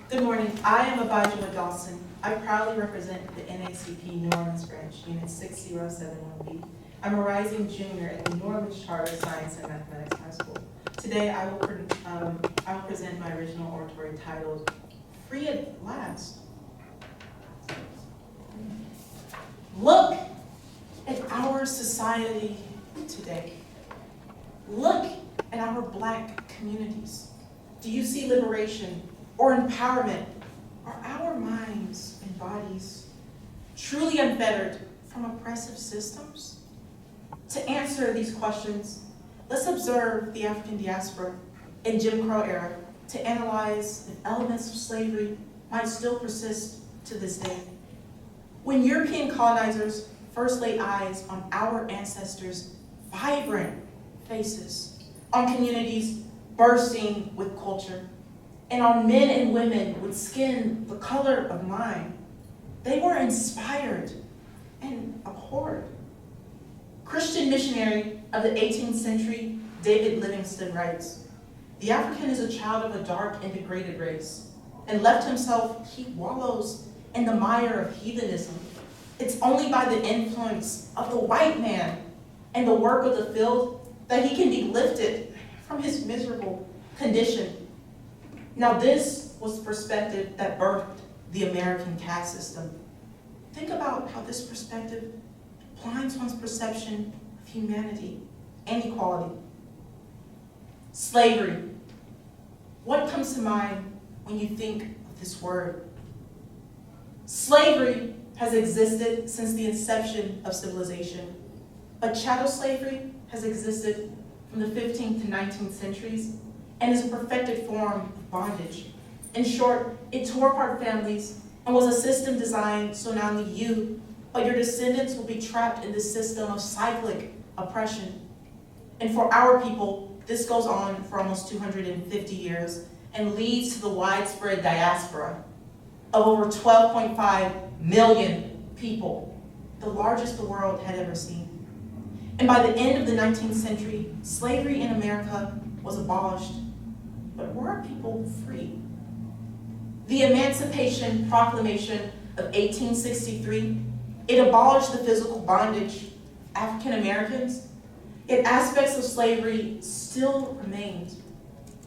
Good morning. I am Abijah with Dawson. I proudly represent the NACP New Orleans branch, Unit 6071B. I'm a rising junior at the New Orleans Charter Science and Mathematics High School. Today, I will present my original oratory titled, Free at Last. Look at our society today. Look at our Black communities. Do you see liberation or empowerment? Are our minds and bodies truly unfettered from oppressive systems? To answer these questions, let's observe the African diaspora in Jim Crow era to analyze if elements of slavery might still persist to this day. When European colonizers first laid eyes on our ancestors' vibrant faces, on communities bursting with culture, and on men and women with skin the color of mine, they were inspired and abhorred. Christian missionary of the 18th century, David Livingstone writes, "The African is a child of a dark and degraded race, and left himself, he wallows in the mire of heathenism. It's only by the influence of the white man and the work of the field that he can be lifted from his miserable condition." Now this was the perspective that birthed the American caste system. Think about how this perspective blinds one's perception of humanity and equality. Slavery. What comes to mind when you think of this word? Slavery has existed since the inception of civilization, but chattel slavery has existed from the 15th to 19th centuries and is a perfected form of bondage. In short, it tore apart families and was a system designed so not only you, but your descendants will be trapped in this system of cyclic oppression. And for our people, this goes on for almost 250 years and leads to the widespread diaspora of over 12.5 million people, the largest the world had ever seen. And by the end of the 19th century, slavery in America was abolished. But were our people free? The Emancipation Proclamation of 1863, it abolished the physical bondage of African Americans, yet aspects of slavery still remained.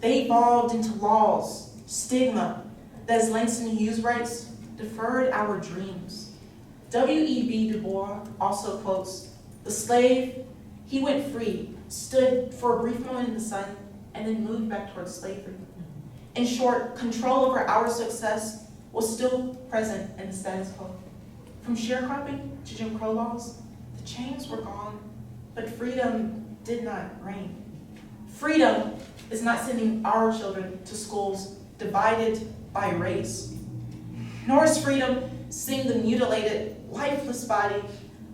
They evolved into laws, stigma, that as Langston Hughes writes, deferred our dreams. W.E.B. Du Bois also quotes, "The slave, he went free, stood for a brief moment in the sun, and then moved back towards slavery." In short, control over our success was still present in the status quo. From sharecropping to Jim Crow laws, the chains were gone, but freedom did not reign. Freedom is not sending our children to schools divided by race, nor is freedom seeing the mutilated, lifeless body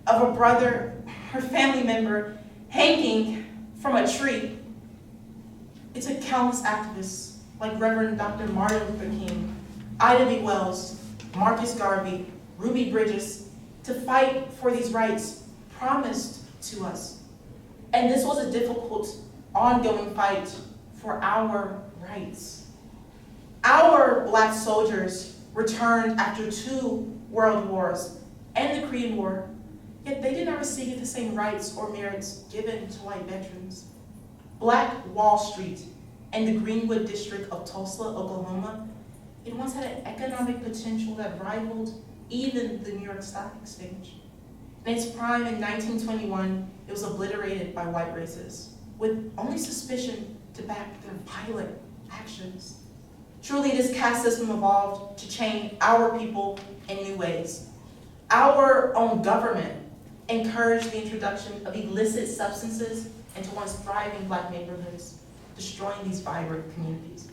of a brother or family member hanging from a tree. It took countless activists like Reverend Dr. Martin Luther King, Ida B. Wells, Marcus Garvey, Ruby Bridges to fight for these rights promised to us. And this was a difficult, ongoing fight for our rights. Our Black soldiers returned after 2 world wars and the Korean War, yet they did not receive the same rights or merits given to white veterans. Black Wall Street and the Greenwood district of Tulsa, Oklahoma, it once had an economic potential that rivaled even the New York Stock Exchange. In its prime in 1921, it was obliterated by white racists, with only suspicion to back their violent actions. Truly, this caste system evolved to chain our people in new ways. Our own government encouraged the introduction of illicit substances into once thriving Black neighborhoods, destroying these vibrant communities.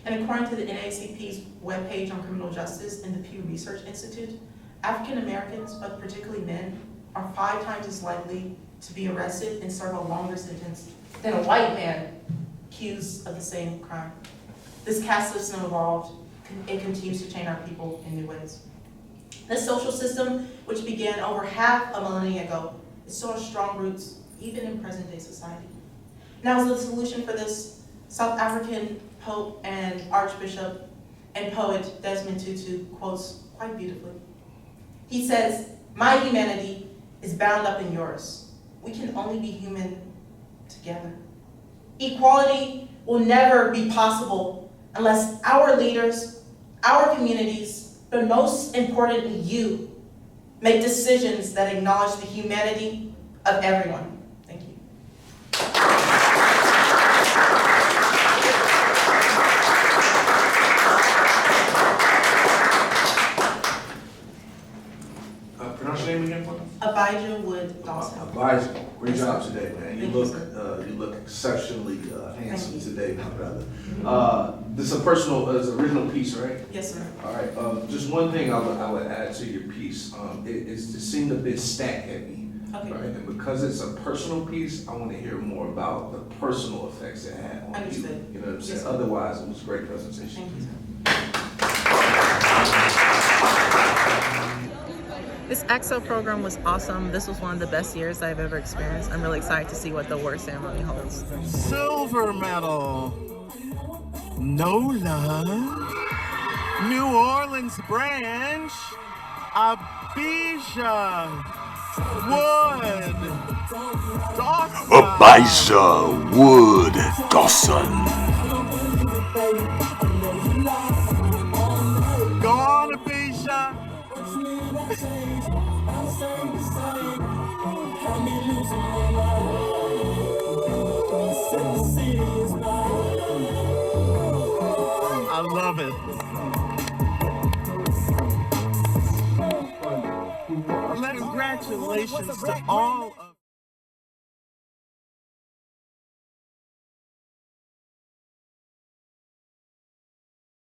And according to the NAACP's webpage on criminal justice and the Pew Research Institute, African Americans, but particularly men, are 5 times as likely to be arrested and serve a longer sentence than a white man accused of the same crime. This caste system evolved, it continues to chain our people in new ways. This social system, which began over half a millennia ago, it still has strong roots, even in present-day society. Now, as the solution for this, South African Pope and Archbishop and poet Desmond Tutu quotes quite beautifully. He says, "My humanity is bound up in yours. We can only be human together. Equality will never be possible unless our leaders, our communities, but most importantly you, make decisions that acknowledge the humanity of everyone." Thank you. Pronounce your name again, please. Abijah Wood Dawson. Abijah, great job today, man. You Thank look exceptionally handsome Thank you. today, my brother. This is a personal, it's an original piece, right? Yes, sir. All right. Just one thing I would add to your piece. It seemed a bit stat heavy, Okay. right? And because it's a personal piece, I want to hear more about the personal effects it had on Understood. you. You know what I'm saying? Yes, sir. Otherwise, it was a great presentation. Thank you, sir. This EXO program was awesome. This was one of the best years I've ever experienced. I'm really excited to see what the award ceremony holds. Silver medal, NOLA, New Orleans branch, Abijah, Wood, Dawson. Abijah Wood Dawson. Go on, Abijah. I love it. Congratulations to all